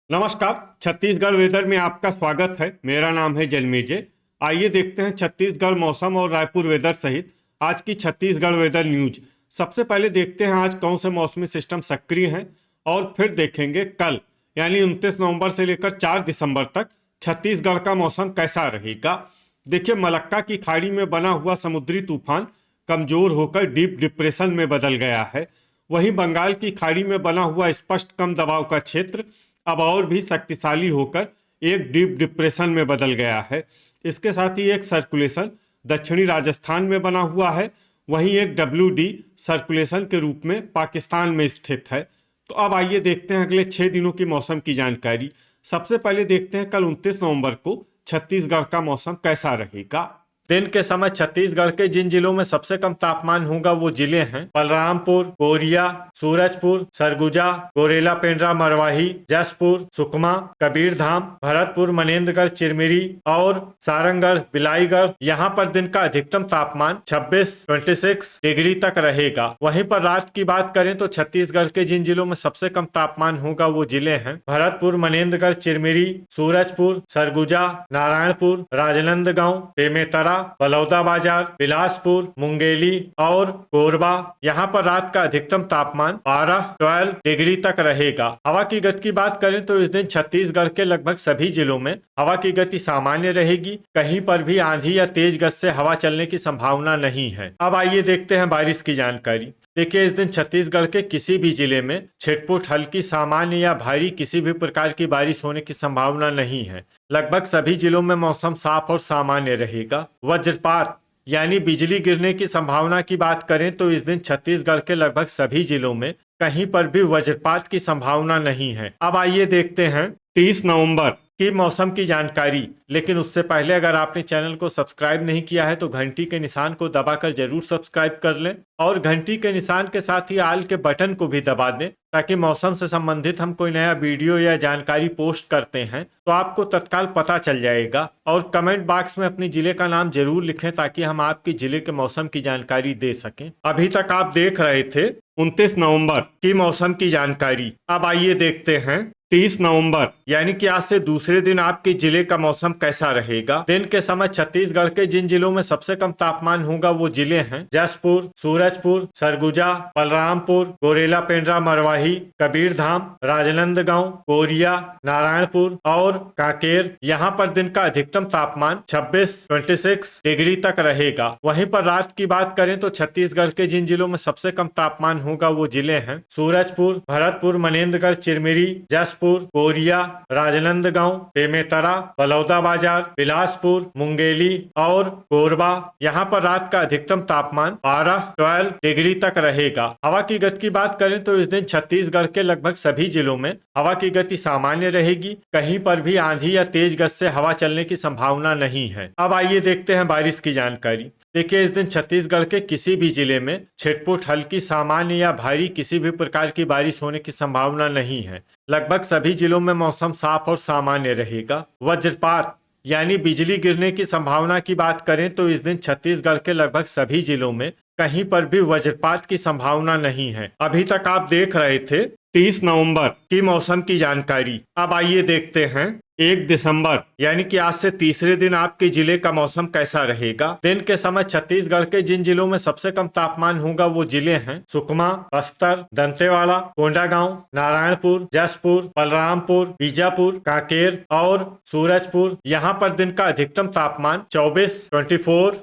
नमस्कार। छत्तीसगढ़ वेदर में आपका स्वागत है। मेरा नाम है जन्मेजय। आइए देखते हैं छत्तीसगढ़ मौसम और रायपुर वेदर सहित आज की छत्तीसगढ़ वेदर न्यूज। सबसे पहले देखते हैं आज कौन से मौसमी सिस्टम सक्रिय हैं और फिर देखेंगे कल यानी 29 नवंबर से लेकर 4 दिसंबर तक छत्तीसगढ़ का मौसम कैसा रहेगा। देखिए, मलक्का की खाड़ी में बना हुआ समुद्री तूफान कमजोर होकर डीप डिप्रेशन में बदल गया है। वहीं बंगाल की खाड़ी में बना हुआ स्पष्ट कम दबाव का क्षेत्र अब और भी शक्तिशाली होकर एक डीप डिप्रेशन में बदल गया है। इसके साथ ही एक सर्कुलेशन दक्षिणी राजस्थान में बना हुआ है। वहीं एक WD सर्कुलेशन के रूप में पाकिस्तान में स्थित है। तो अब आइए देखते हैं अगले 6 दिनों की मौसम की जानकारी। सबसे पहले देखते हैं कल 29 नवंबर को छत्तीसगढ़ का मौसम कैसा रहेगा। दिन के समय छत्तीसगढ़ के जिन जिलों में सबसे कम तापमान होगा वो जिले हैं बलरामपुर, कोरिया, सूरजपुर, सरगुजा, गोरेला पेंड्रा, मरवाही, जसपुर, सुकमा, कबीरधाम, भरतपुर, मनेन्द्रगढ़, चिरमिरी और सारंगढ़, बिलाईगढ़। यहाँ पर दिन का अधिकतम तापमान 26 डिग्री तक रहेगा। वहीं पर रात की बात करें तो छत्तीसगढ़ के जिन जिलों में सबसे कम तापमान होगा वो जिले हैं भरतपुर, मनेन्द्रगढ़, चिरमिरी, सूरजपुर, सरगुजा, नारायणपुर, राजनांदगांव, बेमेतरा, बलौदाबाजार, बिलासपुर, मुंगेली और कोरबा। यहाँ पर रात का अधिकतम तापमान 12 डिग्री तक रहेगा। हवा की गति की बात करें तो इस दिन छत्तीसगढ़ के लगभग सभी जिलों में हवा की गति सामान्य रहेगी। कहीं पर भी आंधी या तेज गति से हवा चलने की संभावना नहीं है। अब आइए देखते हैं बारिश की जानकारी। देखिए, इस दिन छत्तीसगढ़ के किसी भी जिले में छिटपुट, हल्की, सामान्य या भारी किसी भी प्रकार की बारिश होने की संभावना नहीं है। लगभग सभी जिलों में मौसम साफ और सामान्य रहेगा। वज्रपात यानी बिजली गिरने की संभावना की बात करें तो इस दिन छत्तीसगढ़ के लगभग सभी जिलों में कहीं पर भी वज्रपात की संभावना नहीं है। अब आइए देखते हैं 30 नवंबर की मौसम की जानकारी। लेकिन उससे पहले अगर आपने चैनल को सब्सक्राइब नहीं किया है तो घंटी के निशान को दबाकर जरूर सब्सक्राइब कर लें और घंटी के निशान के साथ ही आल के बटन को भी दबा दें ताकि मौसम से संबंधित हम कोई नया वीडियो या जानकारी पोस्ट करते हैं तो आपको तत्काल पता चल जाएगा। और कमेंट बॉक्स में अपने जिले का नाम जरूर लिखें ताकि हम आपके जिले के मौसम की जानकारी दे सकें। अभी तक आप देख रहे थे 29 नवंबर की मौसम की जानकारी। अब आइए देखते हैं 30 नवंबर यानी कि आज से दूसरे दिन आपके जिले का मौसम कैसा रहेगा। दिन के समय छत्तीसगढ़ के जिन जिलों में सबसे कम तापमान होगा वो जिले हैं जसपुर, सूरजपुर, सरगुजा, बलरामपुर, गोरेला पेंड्रा, मरवाही, कबीरधाम, राजनांदगांव, कोरिया, नारायणपुर और कांकेर। यहाँ पर दिन का अधिकतम तापमान 26 डिग्री तक रहेगा। वहीं पर रात की बात करें तो छत्तीसगढ़ के जिन जिलों में सबसे कम तापमान होगा वो जिले हैं सूरजपुर, भरतपुर, मनेन्द्रगढ़, चिरमिरी, जसपुर, कोरिया, राजनांदगांव, बेमेतरा, बलौदाबाजार, बिलासपुर, मुंगेली और कोरबा। यहाँ पर रात का अधिकतम तापमान 12 डिग्री तक रहेगा। हवा की गति की बात करें तो इस दिन छत्तीसगढ़ के लगभग सभी जिलों में हवा की गति सामान्य रहेगी। कहीं पर भी आंधी या तेज गति से हवा चलने की संभावना नहीं है। अब आइए देखते हैं बारिश की जानकारी। देखिए, इस दिन छत्तीसगढ़ के किसी भी जिले में छिटपुट, हल्की, सामान्य या भारी किसी भी प्रकार की बारिश होने की संभावना नहीं है। लगभग सभी जिलों में मौसम साफ और सामान्य रहेगा। वज्रपात यानी बिजली गिरने की संभावना की बात करें तो इस दिन छत्तीसगढ़ के लगभग सभी जिलों में कहीं पर भी वज्रपात की संभावना नहीं है। अभी तक आप देख रहे थे 30 नवंबर की मौसम की जानकारी। अब आइए देखते हैं 1 दिसंबर यानी कि आज से तीसरे दिन आपके जिले का मौसम कैसा रहेगा। दिन के समय छत्तीसगढ़ के जिन जिलों में सबसे कम तापमान होगा वो जिले हैं सुकमा, बस्तर, दंतेवाड़ा, कोंडागांव, नारायणपुर, जसपुर, बलरामपुर, बीजापुर, कांकेर और सूरजपुर। यहाँ पर दिन का अधिकतम तापमान 24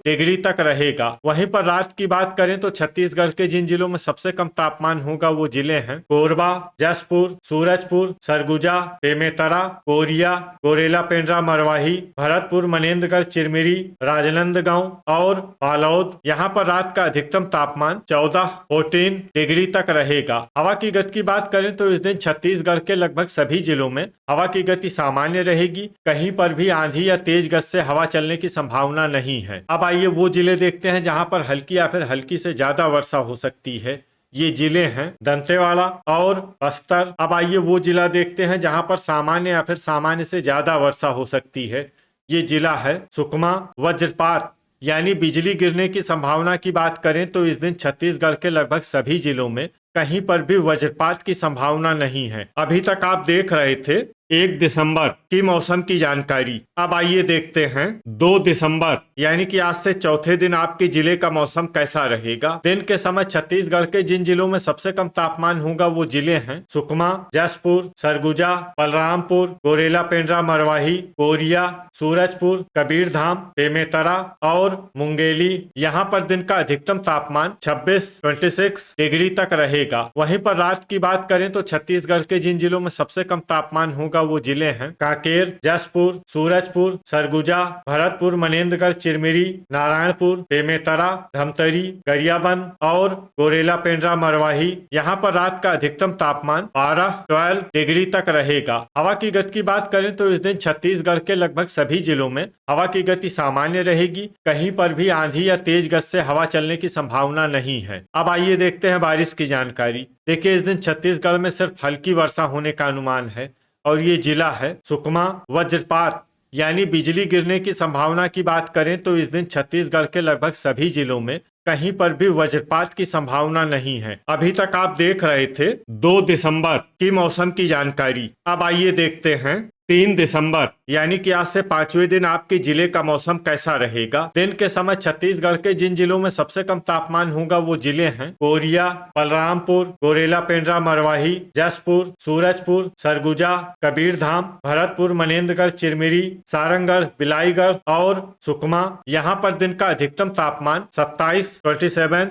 डिग्री तक रहेगा। वहीं पर रात की बात करें तो छत्तीसगढ़ के जिन जिलों में सबसे कम तापमान होगा वो जिले हैं कोरबा, जसपुर, सूरजपुर, सरगुजा, बेमेतरा, कोरिया, गोरेला पेंड्रा, मरवाही, भरतपुर, मनेन्द्रगढ़, चिरमिरी, राजनांदगांव और बालोद। यहाँ पर रात का अधिकतम तापमान 14 डिग्री तक रहेगा। हवा की गति की बात करें तो इस दिन छत्तीसगढ़ के लगभग सभी जिलों में हवा की गति सामान्य रहेगी। कहीं पर भी आंधी या तेज गति से हवा चलने की संभावना नहीं है। अब आइए वो जिले देखते हैं जहाँ पर हल्की या फिर हल्की से ज्यादा वर्षा हो सकती है। ये जिले हैं दंतेवाड़ा और बस्तर। अब आइए वो जिला देखते हैं जहां पर सामान्य या फिर सामान्य से ज्यादा वर्षा हो सकती है। ये जिला है सुकमा। वज्रपात यानी बिजली गिरने की संभावना की बात करें तो इस दिन छत्तीसगढ़ के लगभग सभी जिलों में कहीं पर भी वज्रपात की संभावना नहीं है। अभी तक आप देख रहे थे 1 दिसंबर की मौसम की जानकारी। अब आइए देखते हैं 2 दिसंबर यानी कि आज से चौथे दिन आपके जिले का मौसम कैसा रहेगा। दिन के समय छत्तीसगढ़ के जिन जिलों में सबसे कम तापमान होगा वो जिले हैं सुकमा, जसपुर, सरगुजा, बलरामपुर, गोरेला पेंड्रा, मरवाही, कोरिया, सूरजपुर, कबीरधाम, बेमेतरा और मुंगेली। यहाँ पर दिन का अधिकतम तापमान 26 डिग्री तक रहेगा। वहीं पर रात की बात करें तो छत्तीसगढ़ के जिन जिलों में सबसे कम तापमान होगा वो जिले हैं कांकेर, जसपुर, सूरजपुर, सरगुजा, भरतपुर, मनेन्द्रगढ़, चिरमिरी, नारायणपुर, बेमेतरा, धमतरी, गरियाबंद और गोरेला पेंड्रा, मरवाही। यहाँ पर रात का अधिकतम तापमान 12 डिग्री तक रहेगा। हवा की गति की बात करें तो इस दिन छत्तीसगढ़ के लगभग सभी जिलों में हवा की गति सामान्य रहेगी। कहीं पर भी आंधी या तेज गति से हवा चलने की संभावना नहीं है। अब आइए देखते हैं बारिश की जानकारी। देखिए, इस दिन छत्तीसगढ़ में सिर्फ हल्की वर्षा होने का अनुमान है और ये जिला है सुकमा। वज्रपात यानी बिजली गिरने की संभावना की बात करें तो इस दिन छत्तीसगढ़ के लगभग सभी जिलों में कहीं पर भी वज्रपात की संभावना नहीं है। अभी तक आप देख रहे थे 2 दिसंबर की मौसम की जानकारी। अब आइए देखते हैं 3 दिसंबर यानी कि आज से 5वें दिन आपके जिले का मौसम कैसा रहेगा। दिन के समय छत्तीसगढ़ के जिन जिलों में सबसे कम तापमान होगा वो जिले हैं कोरिया, बलरामपुर, गोरेला पेंड्रा, मरवाही, जसपुर, सूरजपुर, सरगुजा, कबीरधाम, भरतपुर, मनेन्द्रगढ़, चिरमिरी, सारंगढ़, बिलाईगढ़ और सुकमा। यहाँ पर दिन का अधिकतम तापमान 27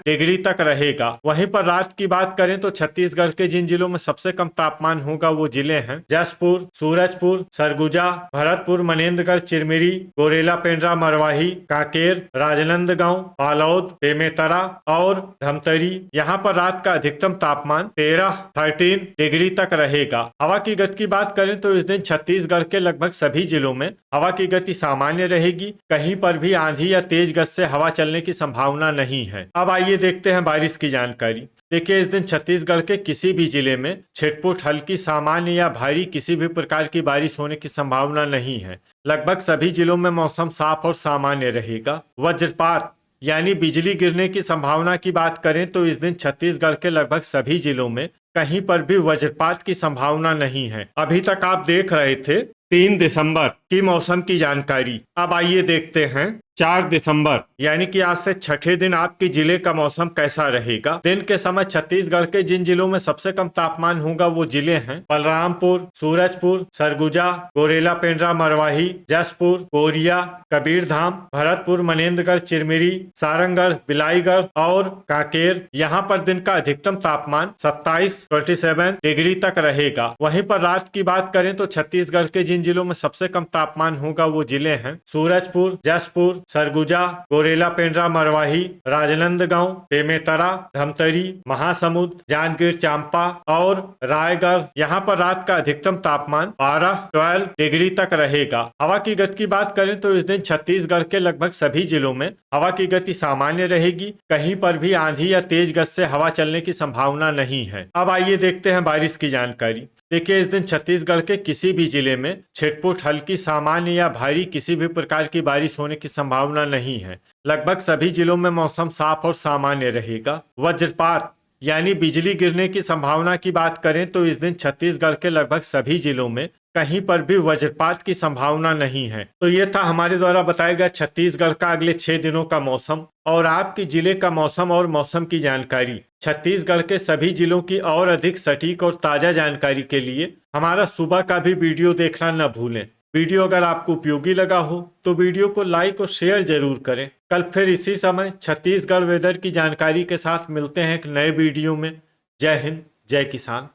डिग्री तक रहेगा। वहीं पर रात की बात करें तो छत्तीसगढ़ के जिन जिलों में सबसे कम तापमान होगा वो जिले हैं जसपुर, सूरजपुर, सरगुजा, भरतपुर, मनेन्द्रगढ़, चिरमिरी, गोरेला पेंड्रा, मरवाही, कांकेर, राजनांदगांव, बालोद, बेमेतरा और धमतरी। यहाँ पर रात का अधिकतम तापमान 13 डिग्री तक रहेगा। हवा की गति की बात करें तो इस दिन छत्तीसगढ़ के लगभग सभी जिलों में हवा की गति सामान्य रहेगी। कहीं पर भी आंधी या तेज गति से हवा चलने की संभावना नहीं है। अब आइए देखते हैं बारिश की जानकारी। देखिए, इस दिन छत्तीसगढ़ के किसी भी जिले में छिटपुट, हल्की, सामान्य या भारी किसी भी प्रकार की बारिश होने की संभावना नहीं है। लगभग सभी जिलों में मौसम साफ और सामान्य रहेगा। वज्रपात यानी बिजली गिरने की संभावना की बात करें तो इस दिन छत्तीसगढ़ के लगभग सभी जिलों में कहीं पर भी वज्रपात की संभावना नहीं है। अभी तक आप देख रहे थे 3 दिसंबर की मौसम की जानकारी। अब आइए देखते हैं 4 दिसंबर यानी कि आज से छठे दिन आपके जिले का मौसम कैसा रहेगा। दिन के समय छत्तीसगढ़ के जिन जिलों में सबसे कम तापमान होगा वो जिले हैं बलरामपुर, सूरजपुर, सरगुजा, गोरेला पेंड्रा, मरवाही, जसपुर, कोरिया, कबीरधाम, भरतपुर, मनेन्द्रगढ़, चिरमिरी, सारंगढ़, बिलाईगढ़ और कांकेर। यहाँ पर दिन का अधिकतम तापमान 27 डिग्री तक रहेगा। वहीं पर रात की बात करें तो छत्तीसगढ़ के जिन जिलों में सबसे कम तापमान होगा वो जिले हैं सूरजपुर, जसपुर, सरगुजा, गोरेला पेंड्रा, मरवाही, राजनांदगांव, बेमेतरा, धमतरी, महासमुंद, जांजगीर चांपा और रायगढ़। यहाँ पर रात का अधिकतम तापमान 12 डिग्री तक रहेगा। हवा की गति की बात करें तो इस दिन छत्तीसगढ़ के लगभग सभी जिलों में हवा की गति सामान्य रहेगी। कहीं पर भी आंधी या तेज गति से हवा चलने की संभावना नहीं है। अब आइए देखते हैं बारिश की जानकारी। देखिए, इस दिन छत्तीसगढ़ के किसी भी जिले में छिटपुट, हल्की, सामान्य या भारी किसी भी प्रकार की बारिश होने की संभावना नहीं है। लगभग सभी जिलों में मौसम साफ और सामान्य रहेगा। वज्रपात यानी बिजली गिरने की संभावना की बात करें तो इस दिन छत्तीसगढ़ के लगभग सभी जिलों में कहीं पर भी वज्रपात की संभावना नहीं है। तो ये था हमारे द्वारा बताया गया छत्तीसगढ़ का अगले 6 दिनों का मौसम और आपके जिले का मौसम और मौसम की जानकारी। छत्तीसगढ़ के सभी जिलों की और अधिक सटीक और ताजा जानकारी के लिए हमारा सुबह का भी वीडियो देखना न भूलें। वीडियो अगर आपको उपयोगी लगा हो तो वीडियो को लाइक और शेयर जरूर करें। कल फिर इसी समय छत्तीसगढ़ वेदर की जानकारी के साथ मिलते हैं एक नए वीडियो में। जय हिंद, जय किसान।